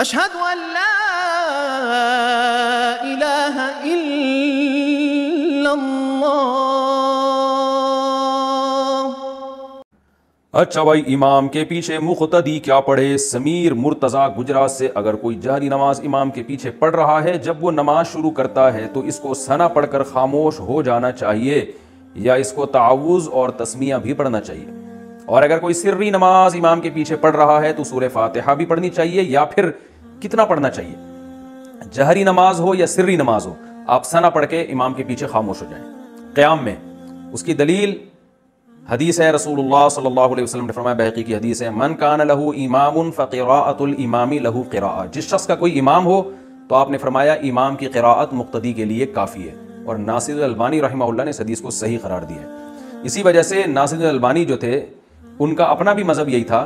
اشہد ان لا الہ الا اللہ۔ اچھا بھائی، امام کے پیچھے مقتدی کیا پڑھے؟ سمیر مرتضی گجرات سے اگر کوئی جہری نماز امام کے پیچھے پڑھ رہا ہے، جب وہ نماز شروع کرتا ہے تو اس کو ثنا پڑھ کر خاموش ہو جانا چاہیے یا اس کو تعوذ اور تسمیہ بھی پڑھنا چاہیے؟ اور اگر کوئی سری نماز امام کے پیچھے پڑھ رہا ہے تو سورہ فاتحہ بھی پڑھنی چاہیے یا پھر کتنا پڑھنا چاہیے؟ جہری نماز ہو یا سری نماز ہو، آپ ثنا پڑھ کے امام کے پیچھے خاموش ہو جائیں قیام میں۔ اس کی دلیل حدیث ہے، رسول اللہ صلی اللہ علیہ وسلم نے فرمایا، بحقی کی حدیث ہے، من کان لہ امام فقراءۃ الامام لہ قراءۃ، جس شخص کا کوئی امام ہو تو آپ نے فرمایا امام کی قراءت مقتدی کے لیے کافی ہے۔ اور ناصر الالبانی رحمہ اللہ نے اس حدیث کو صحیح قرار دیا ہے۔ اسی وجہ سے ناصر الالبانی جو تھے ان کا اپنا بھی مذہب یہی تھا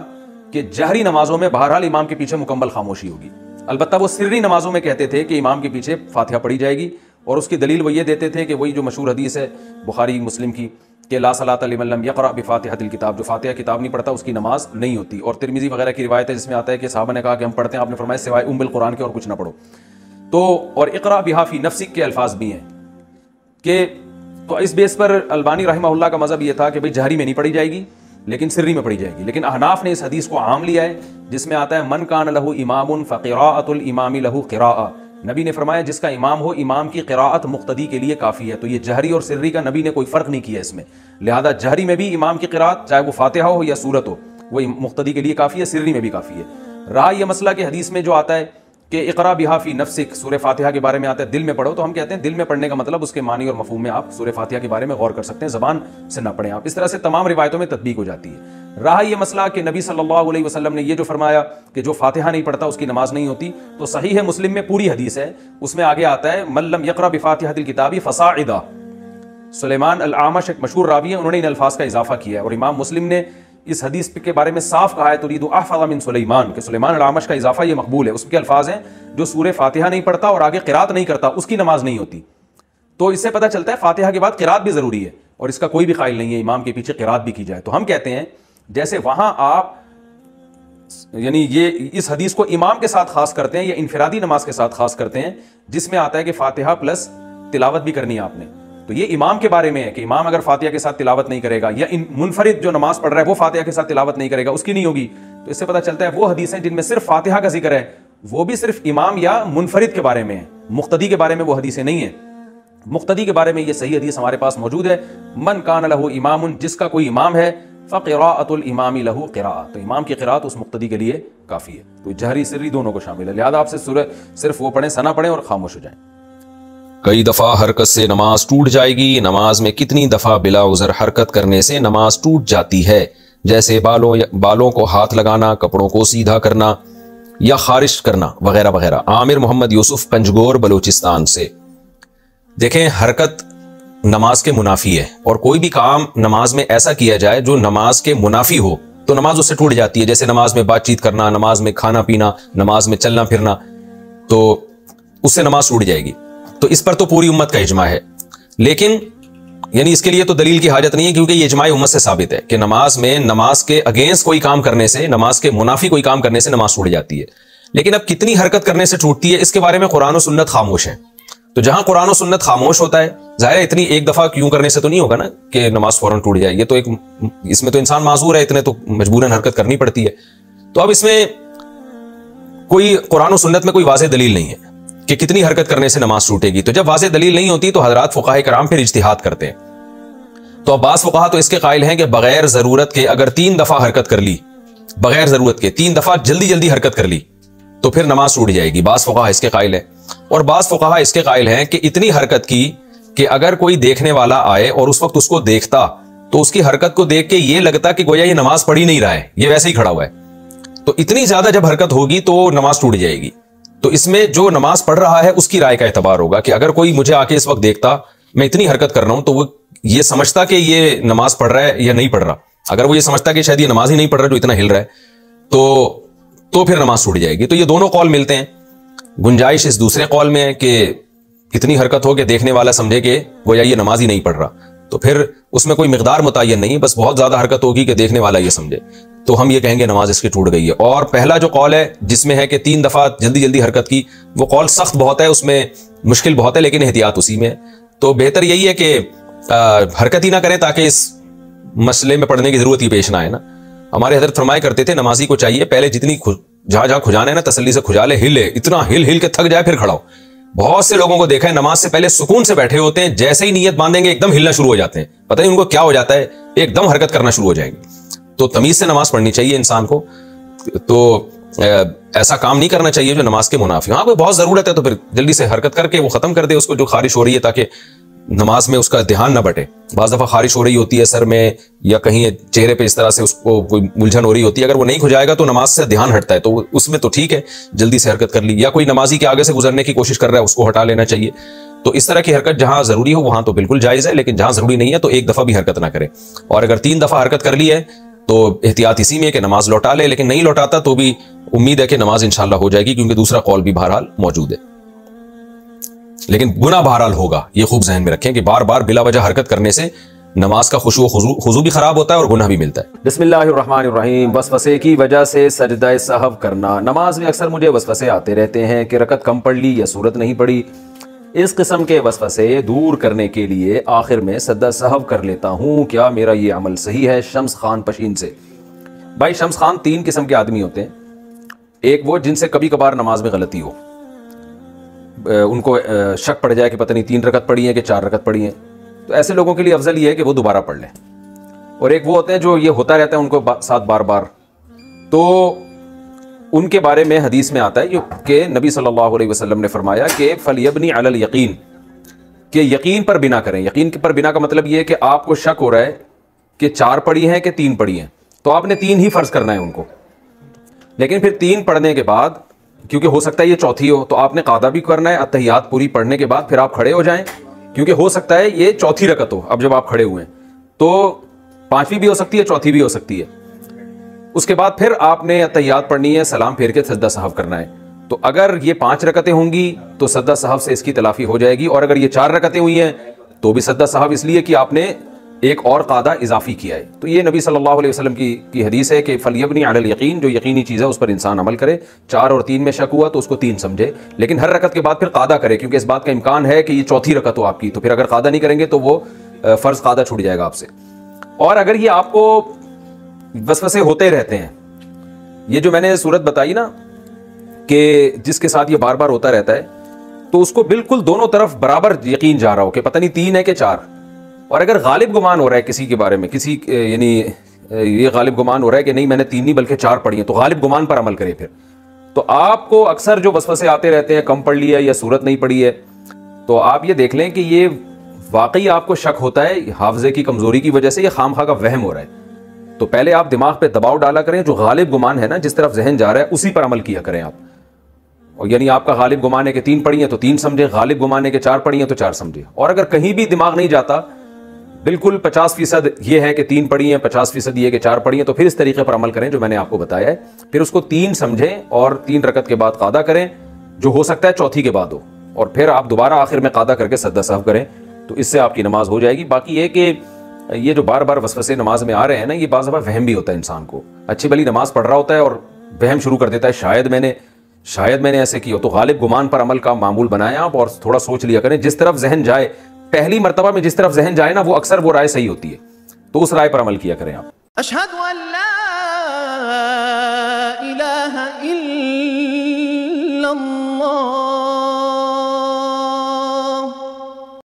کہ جہری نمازوں میں بہرحال امام کے پیچھے مکمل خاموشی ہوگی، البتہ وہ سری نمازوں میں کہتے تھے کہ امام کے پیچھے فاتحہ پڑھی جائے گی، اور اس کی دلیل وہ یہ دیتے تھے کہ وہی جو مشہور حدیث ہے بخاری مسلم کی کہ لا صلاۃ لمن لم یقرأ بفاتحۃ الکتاب، جو فاتحہ کتاب نہیں پڑھتا اس کی نماز نہیں ہوتی۔ اور ترمذی وغیرہ کی روایت ہے جس میں آتا ہے کہ صحابہ نے کہا کہ ہم پڑھتے ہیں، آپ نے فرمایا سوائے ام القرآن کے اور کچھ نہ پڑھو۔ تو اور اقرأ بہا فی نفسک کے الفاظ بھی ہیں کہ تو اس بیس پر البانی رحمہ اللہ کا مذہب یہ تھا کہ بھئی جہری میں نہیں پڑھی جائے گی لیکن سری میں پڑھی جائے گی۔ لیکن احناف نے اس حدیث کو عام لیا ہے جس میں آتا ہے من کان لہ امام فقراءۃ الامام لہ قراءۃ، نبی نے فرمایا جس کا امام ہو امام کی قراءت مقتدی کے لیے کافی ہے۔ تو یہ جہری اور سری کا نبی نے کوئی فرق نہیں کیا اس میں، لہذا جہری میں بھی امام کی قراءت چاہے وہ فاتحہ ہو یا سورت ہو وہ مقتدی کے لیے کافی ہے، سری میں بھی کافی ہے۔ رہا یہ مسئلہ کہ حدیث میں جو آتا ہے کہ اقرا بہا فی نفسک، سورہ فاتحہ کے بارے میں آتا ہے دل میں پڑھو، تو ہم کہتے ہیں دل میں پڑھنے کا مطلب اس کے معنی اور مفہوم میں آپ سورہ فاتحہ کے بارے میں غور کر سکتے ہیں، زبان سے نہ پڑھیں آپ۔ اس طرح سے تمام روایتوں میں تطبیق ہو جاتی ہے۔ رہا یہ مسئلہ کہ نبی صلی اللہ علیہ وسلم نے یہ جو فرمایا کہ جو فاتحہ نہیں پڑھتا اس کی نماز نہیں ہوتی، تو صحیح ہے مسلم میں پوری حدیث ہے، اس میں آگے آتا ہے من لم یقرأ بفاتحۃ الکتاب فصاعدا۔ سلیمان الاعمش ایک مشہور راوی ہیں، انہوں نے ان الفاظ کا اضافہ کیا ہے، اور امام مسلم نے اس حدیث کے بارے میں صاف کہا ہے ترید احفظ من سلیمان، کہ سلیمان الاعمش کا اضافہ یہ مقبول ہے۔ اس کے الفاظ ہیں جو سورہ فاتحہ نہیں پڑھتا اور آگے قرات نہیں کرتا اس کی نماز نہیں ہوتی۔ تو اس سے پتہ چلتا ہے فاتحہ کے بعد قرات بھی ضروری ہے، اور اس کا کوئی بھی قائل نہیں ہے امام کے پیچھے قرات بھی کی جائے۔ تو ہم کہتے ہیں جیسے وہاں آپ یعنی یہ اس حدیث کو امام کے ساتھ خاص کرتے ہیں یا انفرادی نماز کے ساتھ خاص کرتے ہیں جس میں آتا ہے کہ فاتحہ پلس تلاوت بھی کرنی ہے آپ نے، تو یہ امام کے بارے میں ہے کہ امام اگر فاتحہ کے ساتھ تلاوت نہیں کرے گا یا منفرد جو نماز پڑھ رہا ہے وہ فاتحہ کے ساتھ تلاوت نہیں کرے گا اس کی نہیں ہوگی۔ تو اس سے پتہ چلتا ہے وہ حدیثیں جن میں صرف فاتحہ کا ذکر ہے وہ بھی صرف امام یا منفرد کے بارے میں ہے، مقتدی کے بارے میں وہ حدیثیں نہیں ہیں۔ مقتدی کے بارے میں یہ صحیح حدیث ہمارے پاس موجود ہے، من کان لہ امام، جس کا کوئی امام ہے، فقراءۃ الامام لہ قراءۃ، تو امام کی قراءت اس مقتدی کے لیے کافی ہے۔ تو جہری سری دونوں کو شامل ہے، لہذا آپ سے صرف وہ پڑھیں، ثنا پڑھیں اور خاموش ہو جائیں۔ کئی دفعہ حرکت سے نماز ٹوٹ جائے گی، نماز میں کتنی دفعہ بلا عذر حرکت کرنے سے نماز ٹوٹ جاتی ہے؟ جیسے بالوں کو ہاتھ لگانا، کپڑوں کو سیدھا کرنا یا خارش کرنا وغیرہ وغیرہ۔ عامر محمد یوسف پنجگور بلوچستان سے۔ دیکھیں حرکت نماز کے منافی ہے، اور کوئی بھی کام نماز میں ایسا کیا جائے جو نماز کے منافی ہو تو نماز اس سے ٹوٹ جاتی ہے، جیسے نماز میں بات چیت کرنا، نماز میں کھانا پینا، نماز میں چلنا پھرنا، تو اس سے نماز ٹوٹ جائے گی۔ تو اس پر تو پوری امت کا اجماع ہے، لیکن یعنی اس کے لیے تو دلیل کی حاجت نہیں ہے کیونکہ یہ اجماع امت سے ثابت ہے کہ نماز میں نماز کے اگینسٹ کوئی کام کرنے سے، نماز کے منافی کوئی کام کرنے سے نماز ٹوٹ جاتی ہے۔ لیکن اب کتنی حرکت کرنے سے ٹوٹتی ہے اس کے بارے میں قرآن و سنت خاموش ہیں۔ تو جہاں قرآن و سنت خاموش ہوتا ہے، ظاہر ہے اتنی ایک دفعہ کیوں کرنے سے تو نہیں ہوگا نا کہ نماز فوراً ٹوٹ جائے، یہ تو ایک اس میں تو انسان معذور ہے، اتنے تو مجبوراً حرکت کرنی پڑتی ہے۔ تو اب اس میں کوئی قرآن و سنت میں کوئی واضح دلیل نہیں ہے کہ کتنی حرکت کرنے سے نماز ٹوٹے گی۔ تو جب واضح دلیل نہیں ہوتی تو حضرات فقہاء کرام پھر اجتہاد کرتے ہیں۔ تو عباس فقہا تو اس کے قائل ہیں کہ بغیر ضرورت کے اگر 3 دفعہ حرکت کر لی، بغیر ضرورت کے 3 دفعہ جلدی حرکت کر لی تو پھر نماز ٹوٹ جائے گی۔ بعض فقہا اس کے قائل ہیں، اور بعض فقہا اس کے قائل ہیں کہ اتنی حرکت کی کہ اگر کوئی دیکھنے والا آئے اور اس وقت اس کو دیکھتا تو اس کی حرکت کو دیکھ کے یہ لگتا کہ گویا یہ نماز پڑھ ہی نہیں رہا ہے، یہ ویسے ہی کھڑا ہوا ہے۔ تو اتنی زیادہ جب حرکت ہوگی تو نماز ٹوٹ جائے گی۔ تو اس میں جو نماز پڑھ رہا ہے اس کی رائے کا اعتبار ہوگا کہ اگر کوئی مجھے آ کے اس وقت دیکھتا میں اتنی حرکت کر رہا ہوں تو وہ یہ سمجھتا کہ یہ نماز پڑھ رہا ہے یا نہیں پڑھ رہا۔ اگر وہ یہ سمجھتا کہ شاید یہ نماز ہی نہیں پڑھ رہا جو اتنا ہل رہا ہے تو پھر نماز ٹوٹ جائے گی۔ تو یہ دونوں قول ملتے ہیں۔ گنجائش اس دوسرے قول میں ہے کہ اتنی حرکت ہو کہ دیکھنے والا سمجھے کہ گویا یہ نماز ہی نہیں پڑھ رہا، تو پھر اس میں کوئی مقدار متعین نہیں، بس بہت زیادہ حرکت ہوگی کہ دیکھنے والا یہ سمجھے۔ تو ہم یہ کہیں گے نماز اس کی ٹوٹ گئی ہے. اور پہلا جو قول ہے جس میں ہے کہ 3 دفعہ جلدی جلدی حرکت کی، وہ قول سخت بہت ہے، اس میں مشکل بہت ہے، لیکن احتیاط اسی میں ہے. تو بہتر یہی ہے کہ حرکت ہی نہ کریں تاکہ اس مسئلے میں پڑھنے کی ضرورت ہی پیش نہ آئے نا. ہمارے حضرت فرمایا کرتے تھے نمازی کو چاہیے پہلے جتنی جہاں جہاں کھجانا ہے نا تسلی سے کھجا لے، ہلے اتنا ہل کے تھک جائے پھر کھڑا ہو. بہت سے لوگوں کو دیکھا ہے نماز سے پہلے سکون سے بیٹھے ہوتے ہیں، جیسے ہی نیت باندھیں گے ایک دم ہلنا شروع ہو جاتے ہیں، پتہ نہیں ان کو کیا ہو جاتا ہے، ایک دم حرکت کرنا شروع ہو جائیں گے. تو تمیز سے نماز پڑھنی چاہیے انسان کو. تو ایسا کام نہیں کرنا چاہیے جو نماز کے منافی. ہاں کوئی بہت ضرورت ہے تو پھر جلدی سے حرکت کر کے وہ ختم کر دے اس کو جو خارش ہو رہی ہے، تاکہ نماز میں اس کا دھیان نہ بٹے. بعض دفعہ خارش ہو رہی ہوتی ہے سر میں یا کہیں چہرے پہ، اس طرح سے اس کو کوئی الجھن ہو رہی ہوتی ہے، اگر وہ نہیں کھجائے گا تو نماز سے دھیان ہٹتا ہے. تو اس میں تو ٹھیک ہے جلدی سے حرکت کر لی. یا کوئی نمازی کے آگے سے گزرنے کی کوشش کر رہا ہے اس کو ہٹا لینا چاہیے. تو اس طرح کی حرکت جہاں ضروری ہو وہاں تو بالکل جائز ہے، لیکن جہاں ضروری نہیں ہے تو ایک دفعہ بھی حرکت نہ کرے. اور اگر 3 دفعہ حرکت کر لی ہے تو احتیاط اسی میں کہ نماز لوٹا لے، لیکن نہیں لوٹاتا تو بھی امید ہے کہ نماز انشاءاللہ ہو جائے گی، کیونکہ دوسرا قول بھی بہرحال موجود ہے. لیکن گناہ بہرحال ہوگا، یہ خوب ذہن میں رکھیں کہ بار بار بلا وجہ حرکت کرنے سے نماز کا خشوع و خضوع بھی خراب ہوتا ہے اور گناہ بھی ملتا ہے. بسم اللہ الرحمن الرحیم. وسوسے کی وجہ سے سجدہ سہو کرنا. نماز میں اکثر مجھے وسوسے آتے رہتے ہیں کہ رکعت کم پڑھ لی یا سورت نہیں پڑھی. اس قسم کے وسوسے دور کرنے کے لیے آخر میں سجدہ سہو کر لیتا ہوں، کیا میرا یہ عمل صحیح ہے؟ شمس خان پشین سے. بھائی شمس خان 3 قسم کے آدمی ہوتے ہیں. ایک وہ جن سے کبھی کبھار نماز میں غلطی ہو، ان کو شک پڑ جائے کہ پتہ نہیں 3 رکعت پڑھی ہیں کہ 4 رکعت پڑھی ہیں، تو ایسے لوگوں کے لیے افضل یہ ہے کہ وہ دوبارہ پڑھ لیں. اور ایک وہ ہوتے ہیں جو یہ ہوتا رہتا ہے ان کو ساتھ بار بار، تو ان کے بارے میں حدیث میں آتا ہے کہ نبی صلی اللہ علیہ وسلم نے فرمایا کہ فَلْيَبْنِ عَلَى الْيَقِينِ، کہ یقین پر بنا کریں. یقین پر بنا کا مطلب یہ ہے کہ آپ کو شک ہو رہا ہے کہ 4 پڑھی ہیں کہ 3 پڑھی ہیں، تو آپ نے 3 ہی فرض کرنا ہے ان کو. لیکن پھر 3 پڑھنے کے بعد کیونکہ ہو سکتا ہے یہ چوتھی ہو، تو آپ نے قاعدہ بھی کرنا ہے. اتحیات پوری پڑھنے کے بعد پھر آپ کھڑے ہو جائیں، کیونکہ ہو سکتا ہے یہ چوتھی رکعت ہو. اب جب آپ کھڑے ہوئے ہیں تو 5ویں بھی ہو سکتی ہے، چوتھی بھی ہو سکتی ہے. اس کے بعد پھر آپ نے اتحیات پڑھنی ہے، سلام پھیر کے سجدہ سہو کرنا ہے. تو اگر یہ 5 رکعتیں ہوں گی تو سجدہ سہو سے اس کی تلافی ہو جائے گی. اور اگر یہ 4 رکعتیں ہوئی ہیں تو بھی سجدہ سہو اس لیے کہ آپ نے ایک اور قاعدہ اضافی کیا ہے. تو یہ نبی صلی اللہ علیہ وسلم کی حدیث ہے کہ فَلْيَبْنِ عَلَى الْيَقِينِ، جو یقینی چیز ہے اس پر انسان عمل کرے. 4 اور 3 میں شک ہوا تو اس کو 3 سمجھے، لیکن ہر رکعت کے بعد پھر قاعدہ کرے، کیونکہ اس بات کا امکان ہے کہ یہ چوتھی رکعت ہو آپ کی. تو پھر اگر قاعدہ نہیں کریں گے تو وہ فرض قاعدہ چھوٹ جائے گا آپ سے. اور اگر یہ آپ کو وسوسے ہوتے رہتے ہیں، یہ جو میں نے صورت بتائی نا کہ جس کے ساتھ یہ بار بار ہوتا رہتا ہے، تو اس کو بالکل دونوں طرف برابر یقین جا رہا ہو کہ پتہ نہیں 3 ہے کہ 4. اور اگر غالب گمان ہو رہا ہے کسی کے بارے میں، کسی یعنی یہ غالب گمان ہو رہا ہے کہ نہیں میں نے 3 نہیں بلکہ 4 پڑھی ہیں، تو غالب گمان پر عمل کرے. پھر تو آپ کو اکثر جو وسوسے آتے رہتے ہیں کم پڑھ لی ہے یا سورت نہیں پڑھی ہے، تو آپ یہ دیکھ لیں کہ یہ واقعی آپ کو شک ہوتا ہے حافظے کی کمزوری کی وجہ سے، یہ خام خواہ کا وہم ہو رہا ہے. تو پہلے آپ دماغ پہ دباؤ ڈالا کریں، جو غالب گمان ہے نا جس طرف ذہن جا رہا ہے اسی پر عمل کیا کریں آپ. اور یعنی آپ کا غالب گمان ہے کہ 3 پڑھی ہیں تو 3 سمجھے، غالب گمان ہے کہ 4 پڑھی ہیں تو 4 سمجھے. اور اگر کہیں بھی دماغ نہیں جاتا، بالکل 50% یہ ہے کہ 3 پڑھی ہیں، 50% یہ ہے کہ 4 پڑھی ہیں، تو پھر اس طریقے پر عمل کریں جو میں نے آپ کو بتایا ہے. پھر اس کو 3 سمجھیں اور 3 رکعت کے بعد قاعدہ کریں، جو ہو سکتا ہے چوتھی کے بعد ہو، اور پھر آپ دوبارہ آخر میں قاعدہ کر کے سجدہ سہو کریں، تو اس سے آپ کی نماز ہو جائے گی. باقی یہ کہ یہ جو بار بار وسوسے نماز میں آ رہے ہیں نا، یہ بعض دفعہ وہم بھی ہوتا ہے انسان کو. اچھی بھلی نماز پڑھ رہا ہوتا ہے اور وہم شروع کر دیتا ہے شاید میں نے ایسے کیا. تو غالب گمان پر عمل کا معمول بنائیں آپ، اور تھوڑا سوچ لیا کریں. جس طرف ذہن جائے، پہلی مرتبہ میں جس طرف ذہن جائے نا، وہ اکثر وہ رائے صحیح ہوتی ہے، تو اس رائے پر عمل کیا کریں آپ. اشہد ان لا الہ الا اللہ